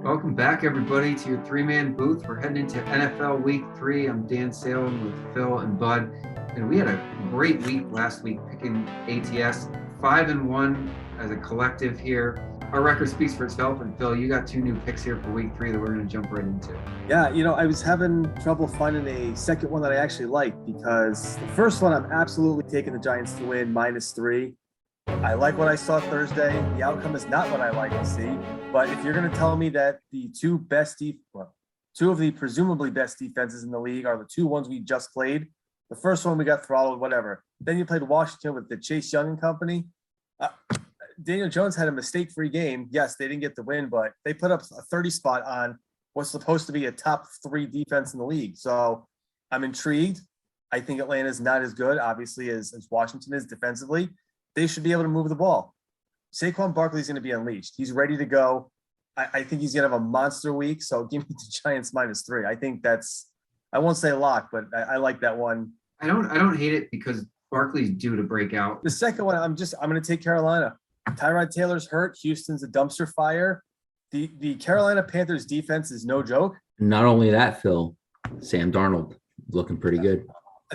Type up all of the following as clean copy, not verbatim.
Welcome back, everybody, to your three-man booth. We're heading into NFL Week 3. I'm Dan Salem with Phil and Bud, and we had a great week last week picking ATS 5-1 as a collective here. Our record speaks for itself, and Phil, you got two new picks here for Week 3 that we're going to jump right into. Yeah, I was having trouble finding a second one that I actually liked because the first one I'm absolutely taking the Giants to win -3. I like what I saw Thursday. The outcome is not what I like to see. But if you're going to tell me that the two of the presumably best defenses in the league are the two ones we just played, the first one we got throttled, whatever. Then you played Washington with the Chase Young and company. Daniel Jones had a mistake-free game. Yes, they didn't get the win, but they put up a 30 spot on what's supposed to be a top 3 defense in the league. So I'm intrigued. I think Atlanta is not as good, obviously, as Washington is defensively. They should be able to move the ball. Saquon Barkley is going to be unleashed. He's ready to go. I think he's going to have a monster week. So give me the Giants -3. I think I won't say a lock, but I like that one. I don't hate it because Barkley's due to break out. The second one, I'm going to take Carolina. Tyrod Taylor's hurt. Houston's a dumpster fire. The Carolina Panthers defense is no joke. Not only that, Phil, Sam Darnold looking pretty good.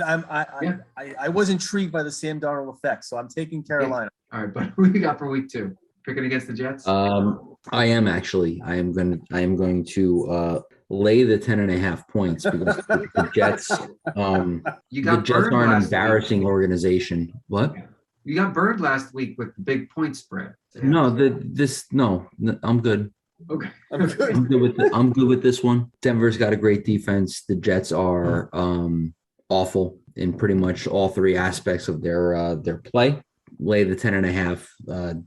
I was intrigued by the Sam Darnold effect, so I'm taking Carolina. Yeah. All right, but who you got for Week 2? Picking against the Jets? I am actually. I am going to lay the 10.5 points because the Jets. The Jets are an embarrassing organization. What? You got burned last week with the big point spread. No, I'm good. Okay. I'm good with this one. Denver's got a great defense. The Jets are awful in pretty much all 3 aspects of their play. Lay the 10.5.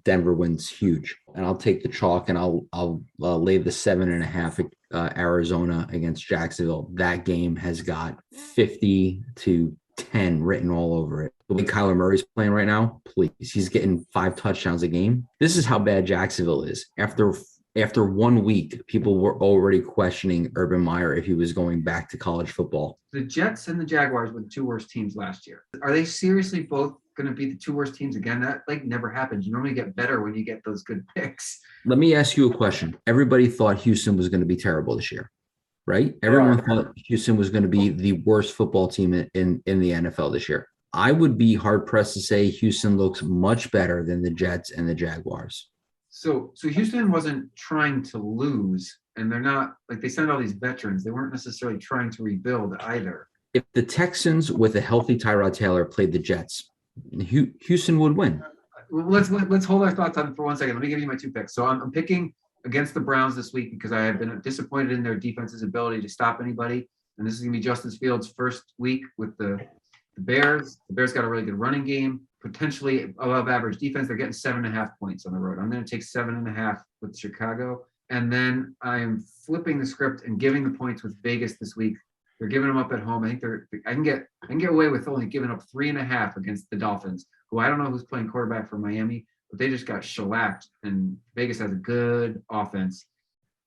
Denver wins huge, and I'll take the chalk, and I'll lay the 7.5. Arizona against Jacksonville. That game has got 50-10 written all over it. The way Kyler Murray's playing right now, please, he's getting 5 touchdowns a game. This is how bad Jacksonville is. After 1 week, people were already questioning Urban Meyer if he was going back to college football. The Jets and the Jaguars were the 2 worst teams last year. Are they seriously both going to be the 2 worst teams again? That never happens. You normally get better when you get those good picks. Let me ask you a question. Everybody thought Houston was going to be terrible this year, right? Everyone thought Houston was going to be the worst football team in the NFL this year. I would be hard-pressed to say Houston looks much better than the Jets and the Jaguars. So Houston wasn't trying to lose, and they're not they signed all these veterans. They weren't necessarily trying to rebuild either. If the Texans with a healthy Tyrod Taylor played the Jets, Houston would win. Let's hold our thoughts on it for 1 second. Let me give you my 2 picks. So I'm picking against the Browns this week because I have been disappointed in their defense's ability to stop anybody. And this is going to be Justin Fields' first week with the Bears. The Bears got a really good running game, potentially above average defense. They're getting 7.5 points on the road. I'm going to take 7.5 with Chicago. And then I am flipping the script and giving the points with Vegas this week. They're giving them up at home. I think I can get away with only giving up 3.5 against the Dolphins, who I don't know who's playing quarterback for Miami, but they just got shellacked. And Vegas has a good offense,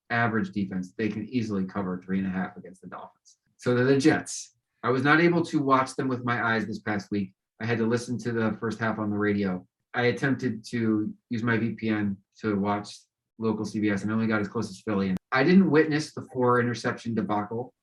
average defense. They can easily cover 3.5 against the Dolphins. So they're the Jets. I was not able to watch them with my eyes this past week. I had to listen to the first half on the radio. I attempted to use my VPN to watch local CBS and only got as close as Philly. And I didn't witness the 4 interception debacle.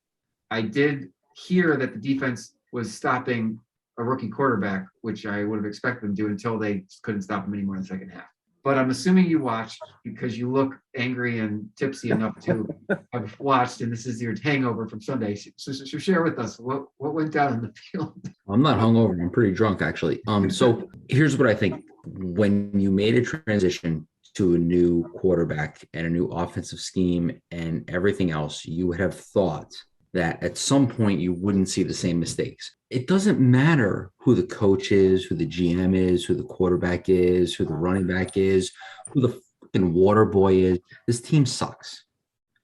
I did hear that the defense was stopping a rookie quarterback, which I would have expected them to do until they couldn't stop him anymore in the second half. But I'm assuming you watched because you look angry and tipsy enough to have watched, and this is your hangover from Sunday. So share with us what went down in the field. I'm not hungover. I'm pretty drunk, actually. So here's what I think. When you made a transition to a new quarterback and a new offensive scheme and everything else, you would have thought that at some point you wouldn't see the same mistakes. It doesn't matter who the coach is, who the GM is, who the quarterback is, who the running back is, who the fucking water boy is. This team sucks.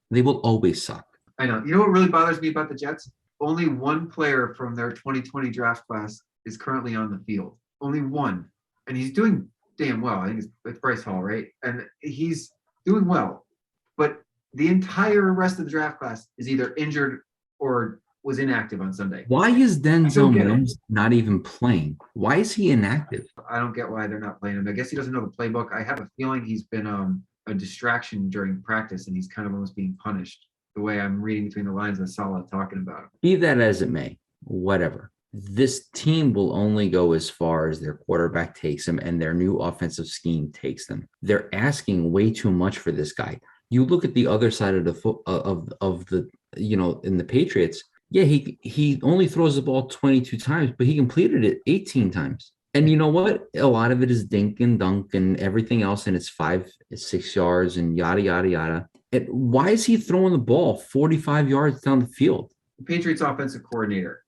They will always suck. I know. You know what really bothers me about the Jets? Only one player from their 2020 draft class is currently on the field. Only one. And he's doing damn well. I think it's Bryce Hall, right? And he's doing well. But the entire rest of the draft class is either injured or was inactive on Sunday. Why is Denzel Mims not even playing? Why is he inactive? I don't get why they're not playing him. I guess he doesn't know the playbook. I have a feeling he's been a distraction during practice, and he's kind of almost being punished. The way I'm reading between the lines of Saleh talking about him. Be that as it may, whatever. This team will only go as far as their quarterback takes them and their new offensive scheme takes them. They're asking way too much for this guy. You look at the other side of the foot of the in the Patriots. Yeah, he only throws the ball 22 times, but he completed it 18 times. And you know what? A lot of it is dink and dunk and everything else, and it's 6 yards and yada yada yada. And why is he throwing the ball 45 yards down the field? The Patriots offensive coordinator,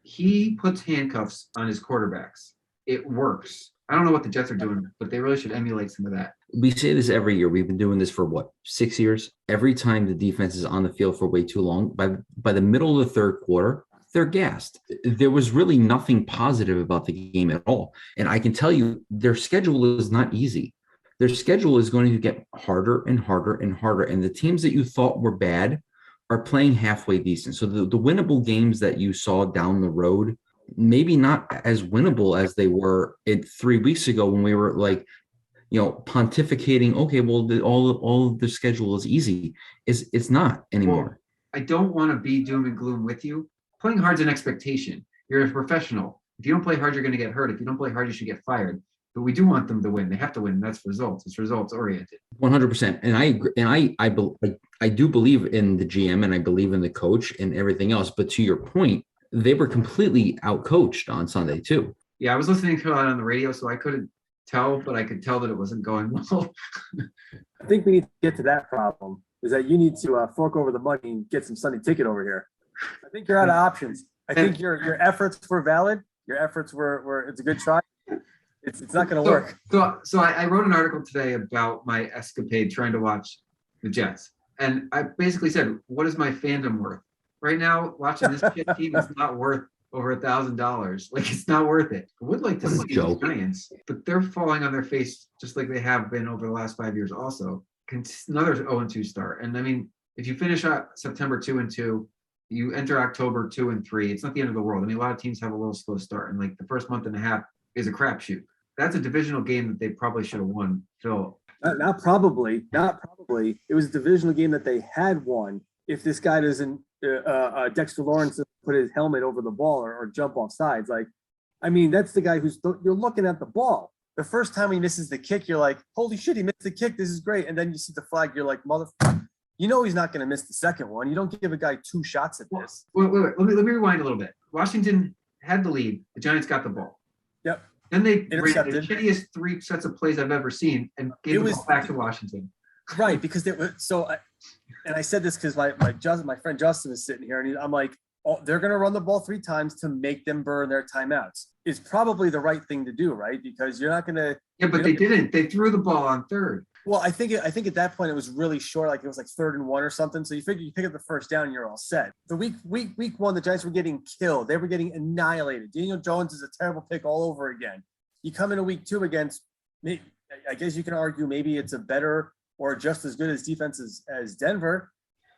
he puts handcuffs on his quarterbacks. It works. I don't know what the Jets are doing, but they really should emulate some of that. We say this every year. We've been doing this for 6 years? Every time the defense is on the field for way too long, by the middle of the third quarter, they're gassed. There was really nothing positive about the game at all. And I can tell you their schedule is not easy. Their schedule is going to get harder and harder and harder. And the teams that you thought were bad are playing halfway decent. So the winnable games that you saw down the road, maybe not as winnable as they were 3 weeks ago when we were pontificating, okay, well, all of the schedule is easy. It's not anymore. Well, I don't want to be doom and gloom with you. Playing hard's an expectation. You're a professional. If you don't play hard, you're going to get hurt. If you don't play hard, you should get fired. But we do want them to win. They have to win. That's results. It's results oriented. 100%. And I agree. And I do believe in the GM and I believe in the coach and everything else. But to your point, they were completely outcoached on Sunday too. Yeah, I was listening to it on the radio, so I couldn't tell, but I could tell that it wasn't going well. I think we need to get to that problem. Is that you need to fork over the money and get some Sunday ticket over here. I think you're out of options. I think your efforts were valid. Your efforts were it's a good try. It's not going to work. So I wrote an article today about my escapade trying to watch the Jets. And I basically said, what is my fandom worth? Right now, watching this shit team is not worth over $1,000. Like, it's not worth it. I would like to see the Giants, but they're falling on their face just like they have been over the last 5 years also. Another 0-2 start. And I mean, if you finish out September 2-2, you enter October 2-3, it's not the end of the world. I mean, a lot of teams have a little slow start, and like the first month and a half is a crapshoot. That's a divisional game that they probably should have won, Phil. Not probably. It was a divisional game that they had won. If this guy doesn't, Dexter Lawrence put his helmet over the ball or jump off sides. Like, I mean, that's the guy you're looking at the ball. The first time he misses the kick, you're like, holy shit, he missed the kick. This is great. And then you see the flag, you're like, motherfucker. You know he's not going to miss the second one. You don't give a guy 2 shots at this. Wait. Let me rewind a little bit. Washington had the lead. The Giants got the ball. Yep. Then they ran the shittiest 3 sets of plays I've ever seen and gave the ball back to Washington. Right, because they were and I said this because my friend Justin is sitting here, and I'm like, oh, they're going to run the ball 3 times to make them burn their timeouts. Is probably the right thing to do, right? Because you're not going to. Yeah, but they didn't. They threw the ball on third. Well, I think at that point it was really short, like it was like 3rd and 1 or something. So you figure you pick up the first down and you're all set. The week 1, the Giants were getting killed. They were getting annihilated. Daniel Jones is a terrible pick all over again. You come into week 2 against, I guess you can argue maybe it's a better or just as good as defense as Denver,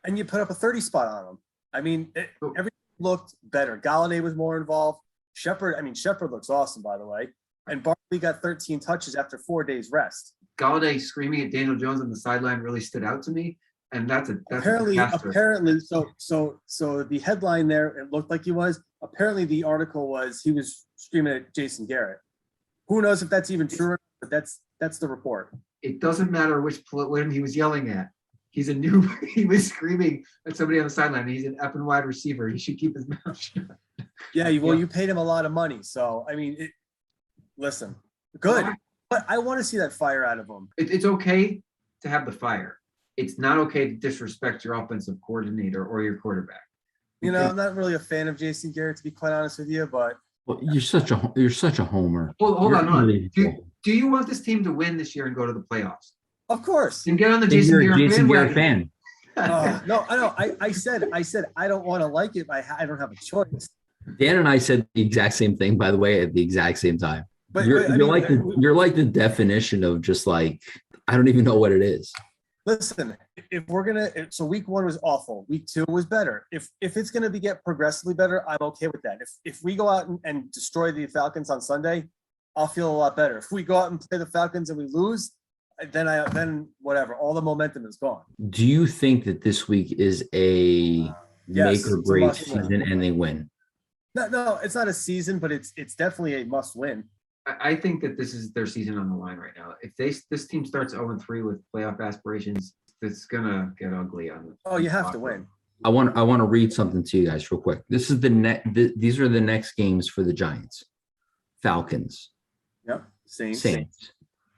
and you put up a 30 spot on them. I mean, everything looked better. Galladay was more involved. Shepard looks awesome, by the way. And Barkley got 13 touches after 4 days rest. Galladay screaming at Daniel Jones on the sideline really stood out to me, and that's apparently. So the headline there, it looked like he was. Apparently, the article was he was screaming at Jason Garrett. Who knows if that's even true, but that's the report. It doesn't matter which one he was yelling at. He was screaming at somebody on the sideline. He's an effing wide receiver. He should keep his mouth shut. Yeah, you paid him a lot of money. So, I mean, listen, good. But I want to see that fire out of him. It's okay to have the fire. It's not okay to disrespect your offensive coordinator or your quarterback. I'm not really a fan of Jason Garrett, to be quite honest with you, but. Well, you're such a homer. Hold on. Do you want this team to win this year and go to the playoffs? Of course. And get on the Jason Garrett fan. No, I know. I said I don't want to like it. I don't have a choice. Dan and I said the exact same thing, by the way, at the exact same time. But you're like the definition of just like, I don't even know what it is. Listen, if we're so week 1 was awful. Week 2 was better. If it's gonna get progressively better, I'm okay with that. If we go out and destroy the Falcons on Sunday, I'll feel a lot better. If we go out and play the Falcons and we lose, then whatever, all the momentum is gone. Do you think that this week is a Yes, make or it's a break must-win. season-ending win? No, it's not a season, but it's definitely a must win. I think that this is their season on the line right now. If this team starts 0-3 with playoff aspirations, it's gonna get ugly on the. Oh, you have to win. I want to read something to you guys real quick. This is these are the next games for the Giants. Falcons, Yep. Saints,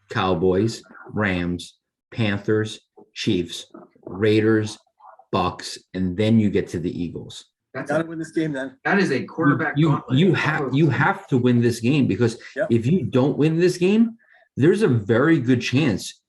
Cowboys, Rams, Panthers, Chiefs, Raiders, Bucks, and then you get to the Eagles. Gotta win this game then. That is a quarterback. You have to win this game, because if you don't win this game, there's a very good chance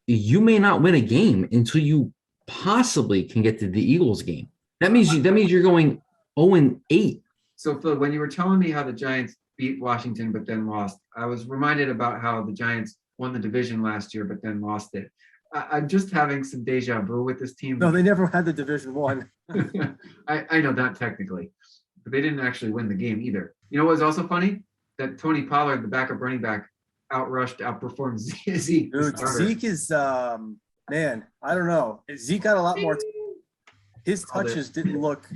you may not win a game until you possibly can get to the Eagles game. That means you're going 0-8. So Phil, when you were telling me how the Giants beat Washington but then lost, I was reminded about how the Giants won the division last year but then lost it. I'm just having some deja vu with this team. No, they never had the division one. I know, not technically, but they didn't actually win the game either. You know what was also funny? That Tony Pollard, the backup running back, outperformed Zeke. Dude, Zeke is man, I don't know. Zeke got a lot more. His touches didn't look.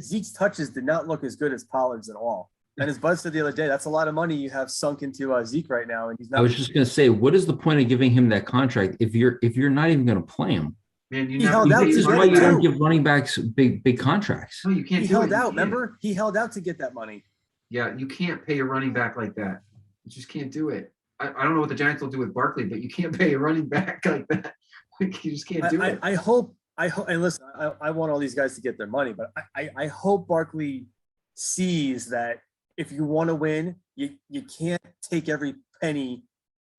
Zeke's touches did not look as good as Pollard's at all. And as Buzz said the other day, that's a lot of money you have sunk into Zeke right now, and he's not. I was just going to say, what is the point of giving him that contract if you're not even going to play him? Man, he held out. This is why you don't give running backs big contracts. No, you can't. He held out. Remember, he held out to get that money. Yeah, you can't pay your running back like that. You just can't do it. I don't know what the Giants will do with Barkley, but you can't pay a running back like that. You just can't do it. I hope, and listen, I want all these guys to get their money, but I hope Barkley sees that if you want to win, you can't take every penny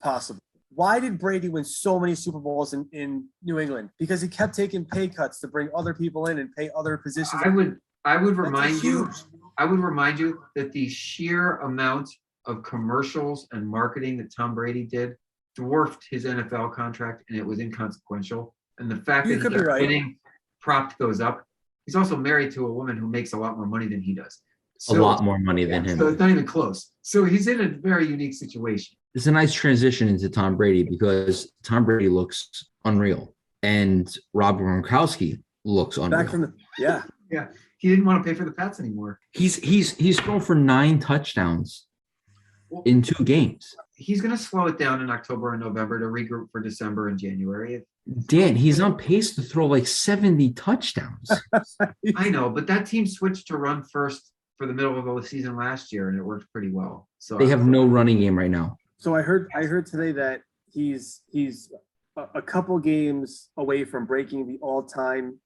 possible. Why did Brady win so many Super Bowls in New England? Because he kept taking pay cuts to bring other people in and pay other positions. I would remind you that the sheer amount of commercials and marketing that Tom Brady did dwarfed his NFL contract, and it was inconsequential. And the fact that he's winning propped goes up. He's also married to a woman who makes a lot more money than he does. So, a lot more money than him. So it's not even close. So he's in a very unique situation. It's a nice transition into Tom Brady, because Tom Brady looks unreal and Rob Gronkowski looks unreal. Yeah. He didn't want to pay for the Pats anymore. He's thrown for 9 touchdowns in 2 games. He's going to slow it down in October and November to regroup for December and January. Dan, he's on pace to throw like 70 touchdowns. I know, but that team switched to run first for the middle of the season last year, and it worked pretty well. So they have no running game right now. So I heard today that he's a couple games away from breaking the all-time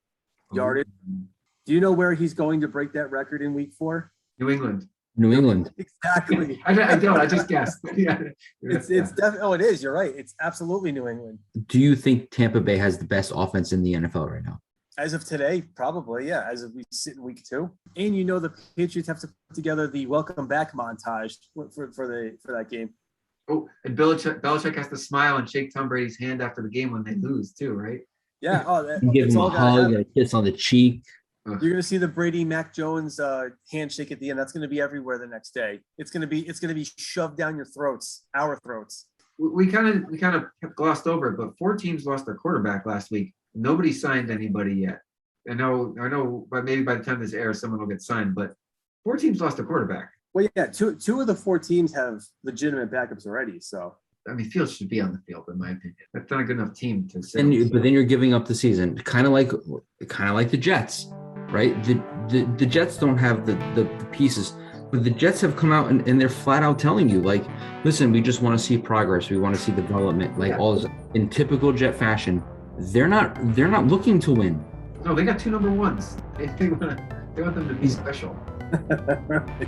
yardage. Do you know where he's going to break that record in week 4? New England. Exactly. I don't. I just guessed. Yeah. It's definitely. Oh, it is. You're right. It's absolutely New England. Do you think Tampa Bay has the best offense in the NFL right now? As of today, probably, yeah. As of we sit in week 2, and the Patriots have to put together the welcome back montage for that game. Oh, and Belichick has to smile and shake Tom Brady's hand after the game when they lose too, right? Yeah. Oh, give him a hug, a kiss on the cheek. You're going to see the Brady Mac Jones handshake at the end. That's going to be everywhere the next day. It's going to be shoved down your throats, our throats. We kind of glossed over it, but 4 teams lost their quarterback last week. Nobody signed anybody yet. I know, but maybe by the time this airs, someone will get signed. But 4 teams lost a quarterback. Well, yeah, two of the 4 teams have legitimate backups already. So I mean, Fields should be on the field, in my opinion. That's not a good enough team to say. But then you're giving up the season, kind of like the Jets, right? The Jets don't have the pieces, but the Jets have come out and they're flat out telling you, like, listen, we just want to see progress, we want to see development, like all this, in typical Jet fashion. They're not looking to win. No, they got 2 number 1s. They want them to be special. Right.